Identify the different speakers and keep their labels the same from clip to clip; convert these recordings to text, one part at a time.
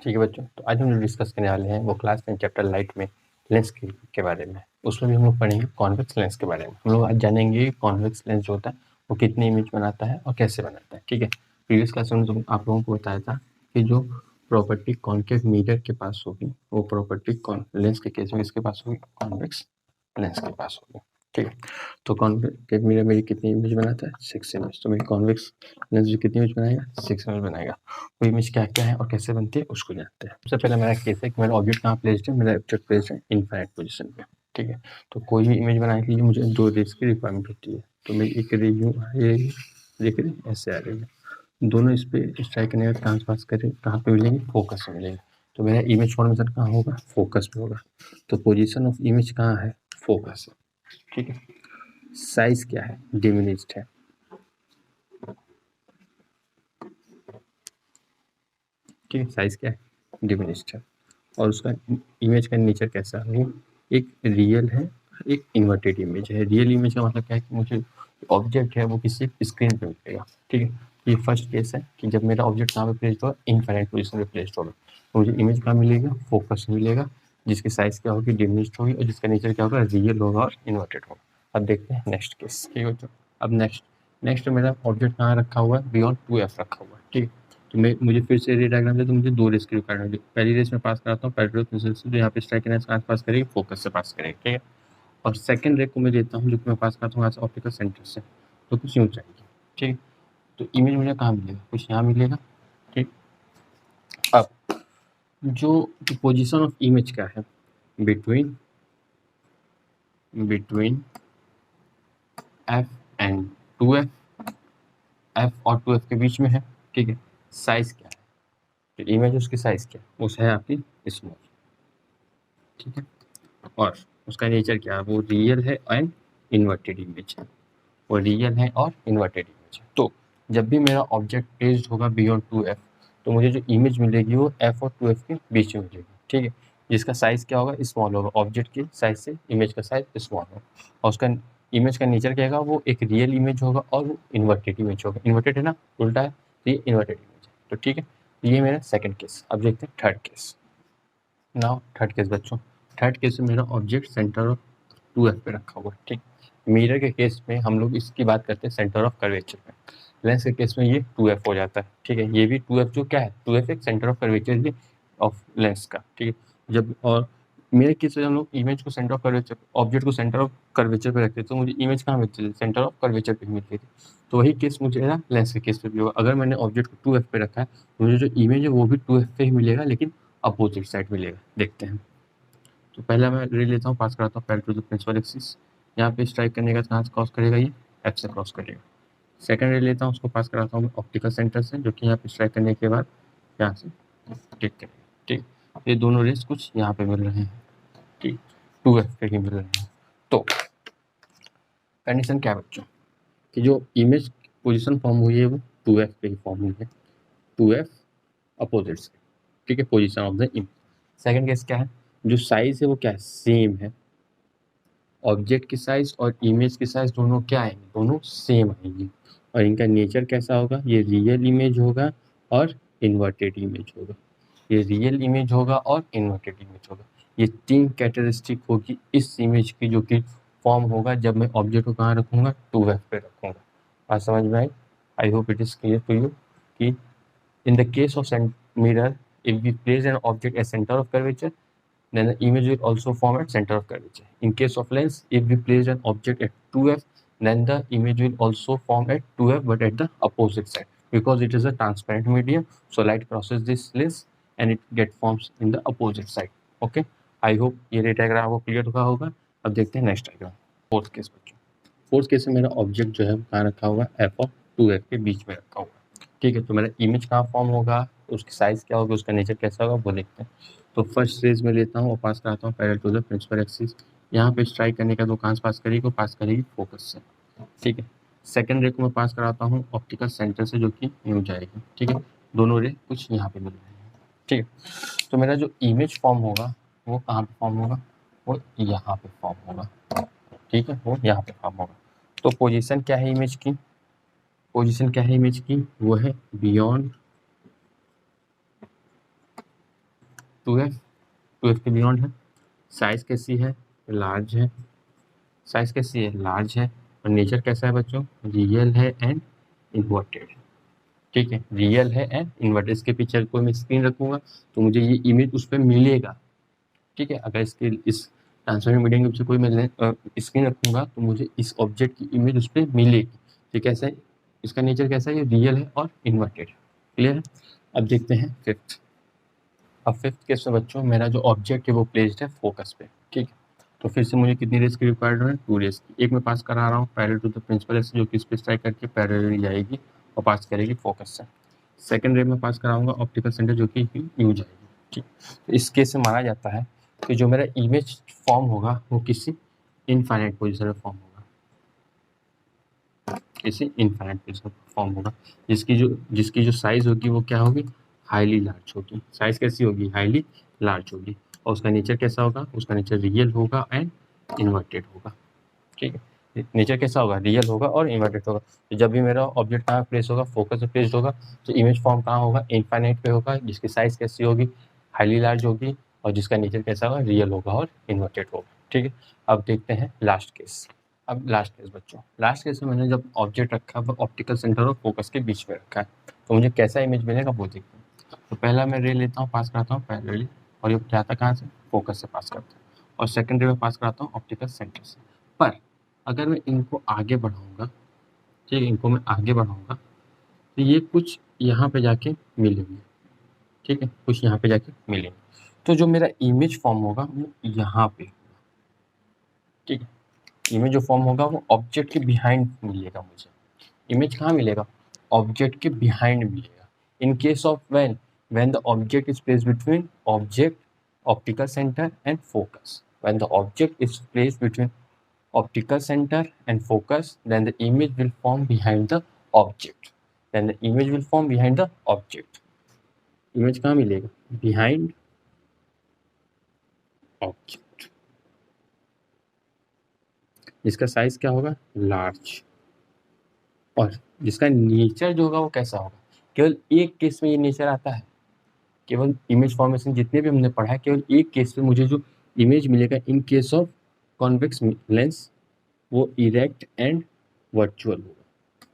Speaker 1: ठीक है बच्चों, तो आज हम जो डिस्कस करने वाले हैं वो क्लास 10 चैप्टर लाइट में लेंस के बारे में। उसमें भी हम लोग पढ़ेंगे कॉन्वेक्स लेंस के बारे में। हम लोग आज जानेंगे कॉन्वेक्स लेंस जो होता है वो कितनी इमेज बनाता है और कैसे बनाता है। ठीक है, प्रीवियस क्लास में आप लोगों को बताया था कि जो प्रॉपर्टी कॉन्केव मिरर के पास होगी वो प्रॉपर्टी लेंस के केस में किसके पास होगी, कॉन्वेक्स लेंस के पास होगी। ठीक है, तो कॉन्केव मिरर मेरी कितनी इमेज बनाता है, 6 इमेज। तो मेरी कॉन्वेक्स लेंस भी कितनी इमेज बनाएगा, 6 इमेज बनाएगा। वो इमेज क्या क्या है और कैसे बनती है उसको जानते हैं। सबसे पहले मेरा केस है कि मेरा ऑब्जेक्ट कहाँ प्लेस्ड है, मेरा ऑब्जेक्ट प्लेस्ड है इनफाइनाइट पोजीशन पे। ठीक है, तो कोई भी इमेज बनाने के लिए मुझे 2 रेज की रिक्वायरमेंट होती है। तो मेरी एक रे यूँ आ रही है, देख रहे हैं ऐसे आ रही है, दोनों इस पे स्ट्राइक करने का ट्रांसपास करें, कहाँ पे मिलेंगे, फोकस में मिलेंगे। तो मेरा इमेज फॉर्मेशन कहाँ होगा, फोकस में होगा। तो पोजीशन ऑफ इमेज कहाँ है, फोकस है। ठीक है, साइज क्या है, डिमिनिश्ड है। ठीक है, साइज क्या है, डिमिनिश्ड है। और उसका इमेज का नेचर कैसा है, वो एक रियल है, एक इन्वर्टेड इमेज है। रियल इमेज का मतलब क्या है कि मुझे ऑब्जेक्ट है वो किसी स्क्रीन पे मिलेगा। ठीक है, ये फर्स्ट केस है कि जब मेरा ऑब्जेक्ट कहाँ पे प्लेस्ड होगा, इनफाइनाइट पोजीशन पे प्लेस्ड होगा, तो मुझे इमेज कहाँ मिलेगा, फोकस मिलेगा, जिसकी साइज क्या होगी, डिमिनिश्ड होगी, और जिसका नेचर क्या होगा, रियल होगा और इन्वर्टेड होगा। अब देखते हैं नेक्स्ट केस। ठीक है बच्चों, अब नेक्स्ट मेरा ऑब्जेक्ट कहाँ रखा हुआ है, बियॉन्ड 2f रखा हुआ है। ठीक है, तो मुझे फिर से रे डायग्राम दे, तो मुझे 2 रेस की रिक्वायरमेंट है। पहली रेस में पास कराता हूँ पैरेलल मिसल से, जो यहाँ पे स्ट्राइक करने से पास करेगी, फोकस से पास करेगी। ठीक है, और सेकंड रे को मैं देता हूँ जो कि मैं पास करता हूँ यहाँ से ऑप्टिकल सेंटर से, तो कुछ यूँ चाहिए। ठीक है, तो इमेज मुझे कहाँ मिलेगा, कुछ यहाँ मिलेगा। ठीक, अब जो पोजिशन ऑफ इमेज क्या है, between F and 2f, F और 2f के बीच में है। ठीक है, साइज क्या है, तो इमेज उसकी साइज क्या है, उस है आपकी स्मॉल। ठीक है, और उसका नेचर क्या है, वो रियल है एंड इन्वर्टेड इमेज है, वो रियल है और इन्वर्टेड इमेज है। तो जब भी मेरा ऑब्जेक्ट प्लेस्ड होगा बियॉन्ड 2f, तो मुझे जो इमेज मिलेगी वो f और 2f के बीच में मिलेगी। ठीक है, जिसका साइज क्या होगा, स्मॉल होगा, ऑब्जेक्ट के साइज से इमेज का साइज स्मॉल होगा, और उसका इमेज का नेचर क्या होगा, वो एक रियल इमेज होगा और वो इन्वर्टेड इमेज होगा। इन्वर्टेड है ना, उल्टा है, तो ये इन्वर्टेड इमेज है। तो ठीक है, ये मेरा सेकंड केस। अब देखते हैं third case. Now third case बच्चों, थर्ड केस में मेरा ऑब्जेक्ट सेंटर ऑफ 2f पे रखा हुआ है। ठीक, मिरर के केस में हम लोग इसकी बात करते हैं सेंटर ऑफ कर्वेचर पे, लेंस के केस में ये 2f हो जाता है। ठीक है, ये भी 2f जो क्या है, 2f एक सेंटर ऑफ कर्वेचर है ऑफ लेंस का। ठीक है, जब और मेरे केस में हम लोग इमेज को सेंटर ऑफ कर्वेचर, ऑब्जेक्ट को सेंटर ऑफ कर्वेचर पे रखते हैं, तो मुझे इमेज कहाँ मिलती है, सेंटर ऑफ कर्वेचर पे मिलती थी। तो वही केस मुझे ना लेंस के केस पे भी होगा। अगर मैंने ऑब्जेक्ट को 2f पे रखा है, मुझे जो इमेज है वो भी 2f पे ही मिलेगा, लेकिन अपोजिट साइड मिलेगा। देखते हैं, तो पहला मैं ले लेता हूँ, पास कराता हूँ parallel to the principal axis. यहाँ पे स्ट्राइक करने का कहाँ से क्रॉस करेगा, ये एफ से क्रॉस करेगा। सेकंड ले लेता हूँ, उसको पास कराता हूँ ऑप्टिकल सेंटर से, जो कि यहाँ पे स्ट्राइक करने के बाद यहाँ से टिक करेगा। ठीक, ये दोनों रेस कुछ यहाँ पे मिल रहे हैं। ठीक, 2f पे ही मिल रहे हैं। तो कंडीशन क्या है बच्चों, कि जो इमेज पोजिशन फॉर्म हुई है वो 2f पे ही फॉर्म हुई है, 2f अपोजिट से। ठीक है, position of the image. Second case क्या है, जो साइज है वो क्या है, सेम है। ऑब्जेक्ट की साइज और इमेज की साइज दोनों क्या आएंगे, दोनों सेम आएंगी। और इनका नेचर कैसा होगा, ये रियल इमेज होगा और इन्वर्टेड इमेज होगा। ये रियल इमेज होगा और इन्वर्टेड इमेज होगा। ये 3 कैरेक्टरिस्टिक होगी इस इमेज की, जो कि फॉर्म होगा जब मैं ऑब्जेक्ट को कहाँ रखूंगा, 2f पे रखूंगा। बात समझ में आई? I hope it is clear to you कि in the case of mirror, if we place an object as center of curvature, then the image will also form at center of curvature. In case of lens, if we place an object at 2f, then the image will also form at 2f but at the opposite side, because it is a transparent medium, so light crosses this lens and it get forms in the opposite side. Okay, I hope ये रे diagram आपको clear हुआ होगा। अब देखते हैं next diagram, fourth case बच्चों। Fourth case में मेरा ऑब्जेक्ट जो है कहाँ रखा हुआ है, एफ और 2f के बीच में रखा हुआ है। ठीक है, तो मेरा इमेज कहाँ फॉर्म होगा, उसकी साइज क्या होगी, उसका नेचर कैसा होगा, वो देखते हैं। तो फर्स्ट रेज में लेता हूँ और पास कराता हूँ parallel to the principal axis. यहाँ पे स्ट्राइक करने का, तो कहाँ से पास करेगी, वो पास करेगी फोकस से। ठीक है, सेकंड रे को मैं पास कराता हूँ ऑप्टिकल सेंटर से, जो कि यूँ जाएगी। ठीक है, दोनों रे कुछ यहाँ पे मिल रहे हैं। ठीक है, तो मेरा जो इमेज फॉर्म होगा वो कहाँ पे फॉर्म होगा, वो यहाँ पे फॉर्म होगा। ठीक है, वो यहाँ पे फॉर्म होगा। तो पोजीशन क्या है इमेज की, पोजीशन क्या है इमेज की, वो है बियॉन्ड 2f के बियॉन्ड है, साइज कैसी है, लार्ज है, साइज कैसी है, लार्ज है, और नेचर कैसा है बच्चों, रियल है एंड इन्वर्टेड। ठीक है, रियल है एंड इन्वर्टेड। इसके पीछे कोई मैं स्क्रीन रखूंगा तो मुझे ये इमेज उस पर मिलेगा। ठीक है, अगर इसके इस ट्रांसफॉर्मिंग मीडियम के पीछे कोई मैं स्क्रीन रखूंगा तो मुझे इस ऑब्जेक्ट की इमेज उस पर मिलेगी। ठीक है, कैसा है, इसका नेचर कैसा है, ये रियल है और इन्वर्टेड। क्लियर है। अब देखते हैं फिफ्थ। अब फिफ्थ केस में बच्चों मेरा जो ऑब्जेक्ट है वो प्लेस्ड है फोकस पे। ठीक है, तो फिर से मुझे कितनी रेस की रिक्वायर्ड है, 2 रेस की। एक मैं पास करा रहा हूँ parallel to the principal rays, जो कि इस पे स्ट्राइक करके पैरेलल जाएगी और पास करेगी फोकस से। सेकंड रे में पास कराऊंगा ऑप्टिकल सेंटर, जो कि यू जाएगी। ठीक, तो इस केस से माना जाता है कि जो मेरा इमेज फॉर्म होगा वो किसी इनफाइनाइट पोजिशन में फॉर्म होगा, किसी इनफाइनाइट पोजिशन में फॉर्म होगा, जिसकी जो साइज होगी वो क्या होगी, हाईली लार्ज होगी। साइज कैसी होगी, हाईली लार्ज होगी। और उसका नेचर कैसा होगा, उसका नेचर रियल होगा एंड इन्वर्टेड होगा। ठीक है, नेचर कैसा होगा, रियल होगा और इन्वर्टेड होगा। तो जब भी मेरा ऑब्जेक्ट कहाँ प्लेस होगा, फोकस पे प्लेस्ड होगा, तो इमेज फॉर्म कहाँ होगा, इनफाइनाइट पे होगा, जिसकी साइज कैसी होगी, हाईली लार्ज होगी, और जिसका नेचर कैसा होगा, रियल होगा और इन्वर्टेड होगा। ठीक है, अब देखते हैं लास्ट केस। अब लास्ट केस बच्चों, लास्ट केस में मैंने जब ऑब्जेक्ट रखा वो ऑप्टिकल सेंटर और फोकस के बीच में रखा है, तो मुझे कैसा इमेज मिलेगा वो देखते हैं। तो पहला मैं रे लेता हूँ, पास करता हूँ पैरेलली, और ये जाता कहाँ से, फोकस से पास करता है, और सेकंड रे में पास कराता हूँ ऑप्टिकल सेंटर से। पर अगर मैं इनको आगे बढ़ाऊंगा, ठीक है, इनको मैं आगे बढ़ाऊंगा तो ये कुछ यहाँ पे जाके मिलेंगे। ठीक है, कुछ यहाँ पे जाके मिलेंगे, तो जो मेरा इमेज फॉर्म होगा वो यहाँ पे। ठीक है, इमेज जो फॉर्म होगा वो ऑब्जेक्ट के बिहाइंड मिलेगा मुझे। इमेज कहाँ मिलेगा, ऑब्जेक्ट के बिहाइंड मिलेगा। In case of when the object is placed between object, optical center and focus, when the object is placed between optical center and focus, then the image will form behind the object, then the image will form behind the object। image कहाँ मिलेगा, behind object, जिसका size क्या होगा, large, और जिसका nature जो होगा वो कैसा होगा। केवल एक केस में ये नेचर आता है, केवल इमेज फॉर्मेशन जितने भी हमने पढ़ा है, केवल एक केस में मुझे जो इमेज मिलेगा in case of convex lens, वो इरेक्ट एंड वर्चुअल होगा।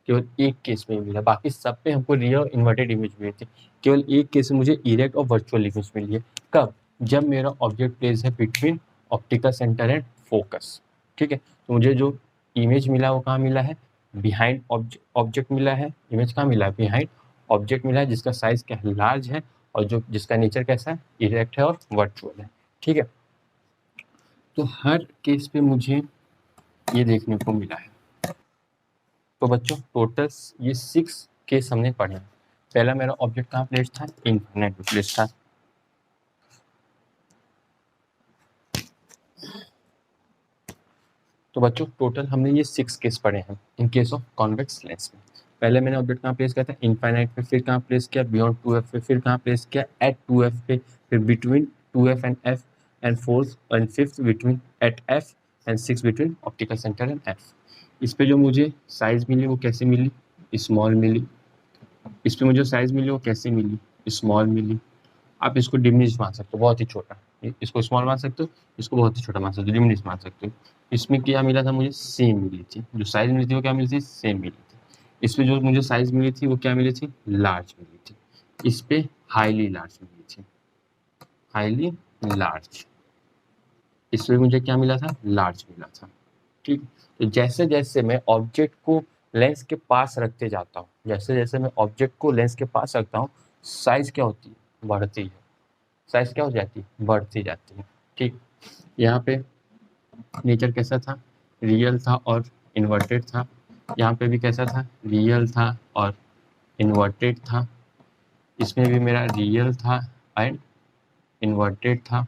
Speaker 1: केवल एक केस में मिला, बाकी सब पे हमको रियल और इन्वर्टेड इमेज मिली थी। केवल एक केस में मुझे इरेक्ट और वर्चुअल इमेज मिली है। कब, जब मेरा ऑब्जेक्ट प्लेस है between optical centre and focus. ठीक है, तो मुझे जो इमेज मिला वो कहाँ मिला है, बिहाइंड ऑब्जेक्ट मिला है। इमेज कहाँ मिला है, बिहाइंड ऑब्जेक्ट मिला है, जिसका साइज क्या है, लार्ज है, और जो जिसका नेचर कैसा है, इरेक्ट है और वर्चुअल है। ठीक है, तो हर केस पे मुझे ये देखने को मिला है। तो बच्चों टोटल ये 6 केस हमने पढ़े हैं। पहला मेरा ऑब्जेक्ट कहाँ प्लेस था, इनफाइनाइट पे प्लेस था। तो बच्चों टोटल हमने ये 6 केस पढ़े हैं in case of convex lens में। पहले मैंने ऑब्जेक्ट कहाँ प्लेस किया था, इनफाइनाइट पे, फिर कहाँ प्लेस किया, बियॉन्ड 2f पे, फिर कहाँ प्लेस किया, एट 2f पे, फिर between 2f and f, and fourth and fifth between at f, and six between optical centre and f। इस पे जो मुझे साइज मिली वो कैसे मिली, स्मॉल मिली। इस पे मुझे साइज मिली वो कैसे मिली, स्मॉल मिली। आप इसको डिमिनिश मान सकते हो, बहुत ही छोटा, इसको स्मॉल मान सकते हो, इसको बहुत ही छोटा मान सकते हो, डिमिनिश मान सकते हो। इसमें क्या मिला था, मुझे सेम मिली थी, जो साइज मिली थी वो क्या मिली थी, सेम मिली थी। इसमें जो मुझे साइज मिली थी वो क्या मिली थी, लार्ज मिली थी। इस पे हाईली लार्ज मिली थी, हाईली लार्ज। इसमें मुझे क्या मिला था, लार्ज मिला था। ठीक, तो जैसे जैसे मैं ऑब्जेक्ट को लेंस के पास रखते जाता हूँ, जैसे जैसे मैं ऑब्जेक्ट को लेंस के पास रखता हूँ, साइज क्या होती है, बढ़ती है। साइज क्या हो जाती है, बढ़ती जाती है। ठीक, यहाँ पे नेचर कैसा था, रियल था और इन्वर्टेड था। यहाँ पे भी कैसा था, रियल था और इन्वर्टेड था। इसमें भी मेरा रियल था एंड इन्वर्टेड था।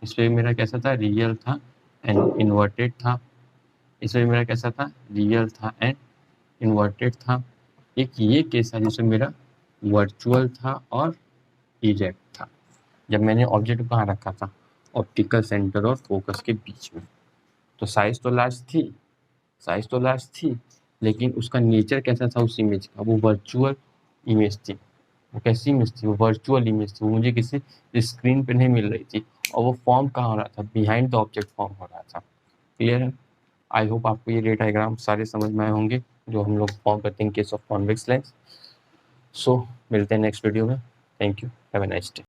Speaker 1: इसमें भी मेरा कैसा था, रियल था एंड इन्वर्टेड था। इसमें भी मेरा कैसा था, रियल था एंड इन्वर्टेड था। एक ये केस है जिसमें मेरा वर्चुअल था और इरेक्ट था, जब मैंने ऑब्जेक्ट को कहाँ रखा था, ऑप्टिकल सेंटर और फोकस के बीच में। तो साइज तो लार्ज थी, साइज तो लार्ज थी, लेकिन उसका नेचर कैसा था उस इमेज का, वो वर्चुअल इमेज थी। वो कैसी इमेज थी, वो वर्चुअल इमेज थी, वो मुझे किसी स्क्रीन पे नहीं मिल रही थी, और वो फॉर्म कहाँ हो रहा था, बिहाइंड द ऑब्जेक्ट फॉर्म हो रहा था। क्लियर है? आई होप आपको ये रे डायग्राम सारे समझ में आए होंगे जो हम लोग फॉर्म करते हैं केस ऑफ कॉन्वेक्स लेंस। सो मिलते हैं नेक्स्ट वीडियो में। Thank you, have a nice day.